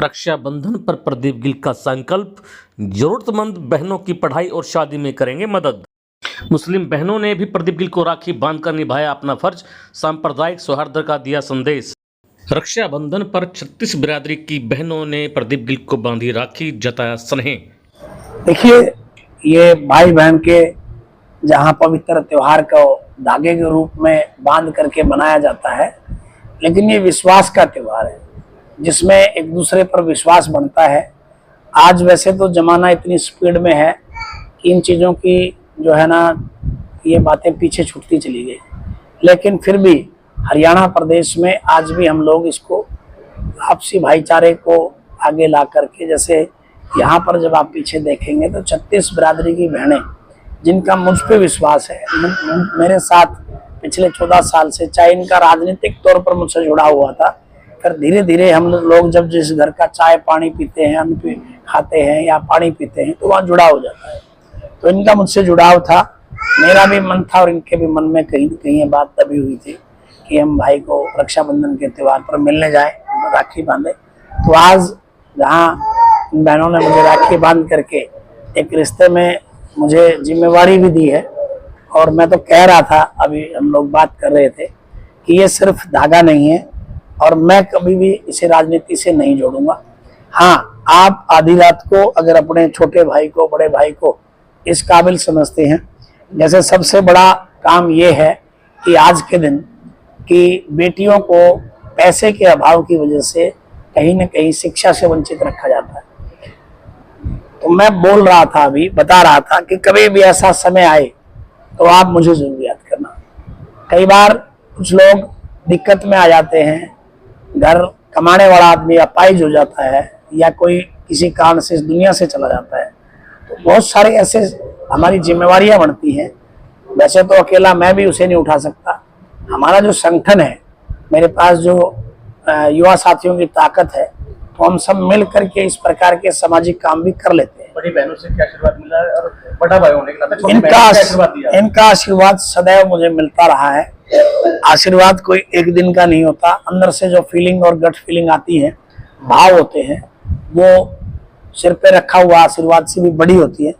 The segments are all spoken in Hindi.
रक्षाबंधन पर प्रदीप गिल का संकल्प, जरूरतमंद बहनों की पढ़ाई और शादी में करेंगे मदद। मुस्लिम बहनों ने भी प्रदीप गिल को राखी बांधकर निभाया अपना फर्ज, सांप्रदायिक सौहार्द का दिया संदेश। रक्षाबंधन पर 36 बिरादरी की बहनों ने प्रदीप गिल को बांधी राखी, जताया स्नेह। देखिए, ये भाई बहन के जहाँ पवित्र त्योहार को धागे के रूप में बांध करके मनाया जाता है, लेकिन ये विश्वास का त्योहार है जिसमें एक दूसरे पर विश्वास बनता है। आज वैसे तो जमाना इतनी स्पीड में है कि इन चीज़ों की जो है ना, ये बातें पीछे छूटती चली गई, लेकिन फिर भी हरियाणा प्रदेश में आज भी हम लोग इसको आपसी भाईचारे को आगे ला करके, जैसे यहाँ पर जब आप पीछे देखेंगे तो 36 बिरादरी की बहनें जिनका मुझ पे विश्वास है, मेरे साथ पिछले 14 साल से, चाहे इनका राजनीतिक तौर पर मुझसे जुड़ा हुआ था, फिर धीरे धीरे हम लोग जब जिस घर का चाय पानी पीते हैं, हम खाते हैं या पानी पीते हैं, तो वहाँ जुड़ाव हो जाता है। तो इनका मुझसे जुड़ाव था, मेरा भी मन था और इनके भी मन में कहीं न कहीं ये बात दबी हुई थी कि हम भाई को रक्षाबंधन के त्यौहार पर मिलने जाएं, राखी बांधे। तो आज जहाँ इन बहनों ने मुझे राखी बांध करके एक रिश्ते में मुझे जिम्मेवारी भी दी है, और मैं तो कह रहा था, अभी हम लोग बात कर रहे थे कि ये सिर्फ धागा नहीं है और मैं कभी भी इसे राजनीति से नहीं जोड़ूंगा। हाँ, आप आधी रात को अगर अपने छोटे भाई को, बड़े भाई को इस काबिल समझते हैं, जैसे सबसे बड़ा काम ये है कि आज के दिन कि बेटियों को पैसे के अभाव की वजह से कहीं न कहीं शिक्षा से वंचित रखा जाता है। तो मैं बोल रहा था, अभी बता रहा था कि कभी भी ऐसा समय आए तो आप मुझे जरूर याद करना। कई बार कुछ लोग दिक्कत में आ जाते हैं, घर कमाने वाला आदमी अपाहिज हो जाता है या कोई किसी कारण से इस दुनिया से चला जाता है, तो बहुत सारे ऐसे हमारी जिम्मेवारियां बनती हैं। वैसे तो अकेला मैं भी उसे नहीं उठा सकता, हमारा जो संगठन है, मेरे पास जो युवा साथियों की ताकत है, तो हम सब मिल करके इस प्रकार के सामाजिक काम भी कर लेते हैं। बड़ी बहनों से क्या आशीर्वाद मिला है और बड़ा भाई होने के नाते इनका आशीर्वाद सदैव मुझे मिलता रहा है। आशीर्वाद कोई एक दिन का नहीं होता, अंदर से जो फीलिंग और गट फीलिंग आती है, भाव होते हैं, वो सिर पे रखा हुआ आशीर्वाद से भी बड़ी होती है।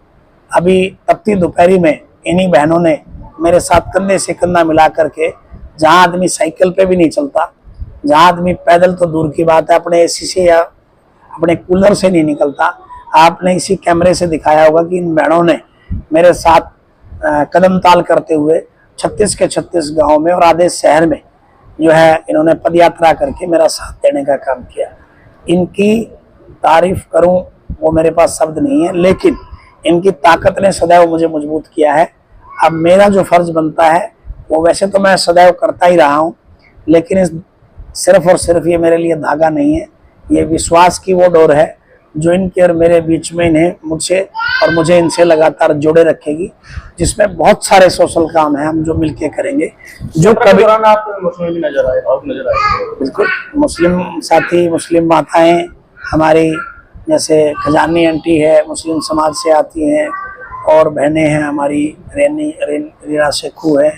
अभी तपती दोपहरी में इन्हीं बहनों ने मेरे साथ कंधे से कंधा मिला करके, जहाँ आदमी साइकिल पे भी नहीं चलता, जहाँ आदमी पैदल तो दूर की बात है, अपने एसी से या अपने कूलर से नहीं निकलता, आपने इसी कैमरे से दिखाया होगा कि इन बहनों ने मेरे साथ कदम ताल करते हुए 36 के 36 गाँव में और आधे शहर में जो है इन्होंने पदयात्रा करके मेरा साथ देने का काम किया। इनकी तारीफ करूं वो मेरे पास शब्द नहीं है, लेकिन इनकी ताकत ने सदैव मुझे मजबूत किया है। अब मेरा जो फर्ज बनता है वो वैसे तो मैं सदैव करता ही रहा हूं, लेकिन इस सिर्फ और सिर्फ ये मेरे लिए धागा नहीं है, ये विश्वास की वो डोर है जो इनके और मेरे बीच में इन्हें मुझसे और मुझे इनसे लगातार जोड़े रखेगी, जिसमें बहुत सारे सोशल काम है हम जो मिलके करेंगे। जो कभी आप मुस्लिम भी नजर आए, बिल्कुल मुस्लिम साथी, मुस्लिम माताएं हमारी, जैसे खजानी आंटी है, मुस्लिम समाज से आती हैं, और बहनें हैं हमारी, रीना शेखू है,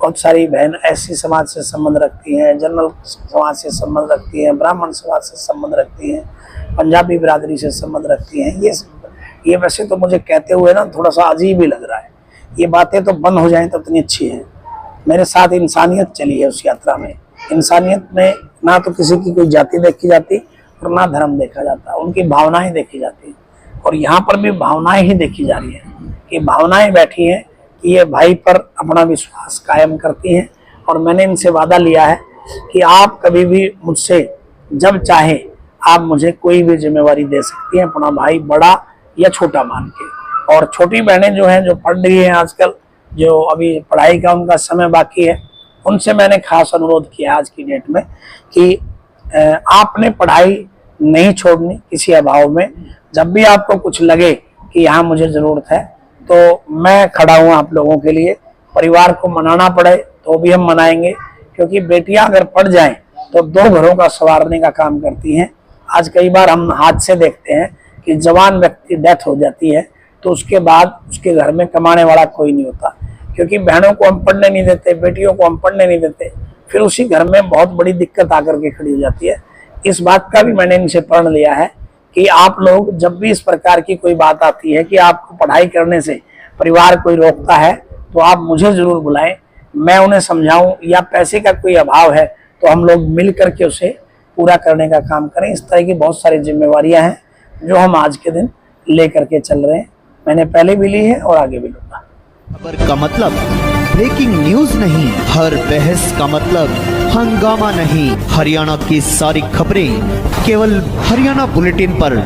बहुत सारी बहन ऐसी समाज से संबंध रखती हैं, जनरल समाज से संबंध रखती हैं, ब्राह्मण समाज से संबंध रखती हैं, पंजाबी बिरादरी से संबंध रखती हैं। ये वैसे तो मुझे कहते हुए ना थोड़ा सा अजीब ही लग रहा है, ये बातें तो बंद हो जाएं तो इतनी अच्छी है। मेरे साथ इंसानियत चली है उस यात्रा में। इंसानियत में ना तो किसी की कोई जाति देखी जाती और ना धर्म देखा जाता, उनकी भावनाएं देखी जाती, और यहाँ पर भी भावनाएं ही देखी जा रही हैं कि भावनाएं बैठी हैं कि ये भाई पर अपना विश्वास कायम करती हैं। और मैंने इनसे वादा लिया है कि आप कभी भी मुझसे जब चाहे आप मुझे कोई भी जिम्मेवारी दे सकती हैं, अपना भाई बड़ा या छोटा मान के। और छोटी बहनें जो हैं, जो पढ़ रही हैं आजकल, जो अभी पढ़ाई का उनका समय बाकी है, उनसे मैंने खास अनुरोध किया आज की डेट में कि आपने पढ़ाई नहीं छोड़नी किसी अभाव में। जब भी आपको कुछ लगे कि यहाँ मुझे ज़रूरत है तो मैं खड़ा हूँ आप लोगों के लिए। परिवार को मनाना पड़े तो भी हम मनाएंगे, क्योंकि बेटियां अगर पढ़ जाएं तो 2 घरों का संवारने का काम करती हैं। आज कई बार हम हाथ से देखते हैं कि जवान व्यक्ति डेथ हो जाती है तो उसके बाद उसके घर में कमाने वाला कोई नहीं होता, क्योंकि बहनों को हम पढ़ने नहीं देते, बेटियों को हम पढ़ने नहीं देते, फिर उसी घर में बहुत बड़ी दिक्कत आकर के खड़ी हो जाती है। इस बात का भी मैंने इनसे प्रण लिया है कि आप लोग जब भी इस प्रकार की कोई बात आती है कि आपको पढ़ाई करने से परिवार कोई रोकता है तो आप मुझे जरूर बुलाएं, मैं उन्हें समझाऊं, या पैसे का कोई अभाव है तो हम लोग मिल करके उसे पूरा करने का काम करें। इस तरह की बहुत सारी जिम्मेवारियां हैं जो हम आज के दिन ले करके चल रहे हैं। मैंने पहले भी ली है और आगे भी लूंगा। खबर का मतलब ब्रेकिंग न्यूज नहीं, हर बहस का मतलब हंगामा नहीं। हरियाणा की सारी खबरें केवल हरियाणा बुलेटिन पर।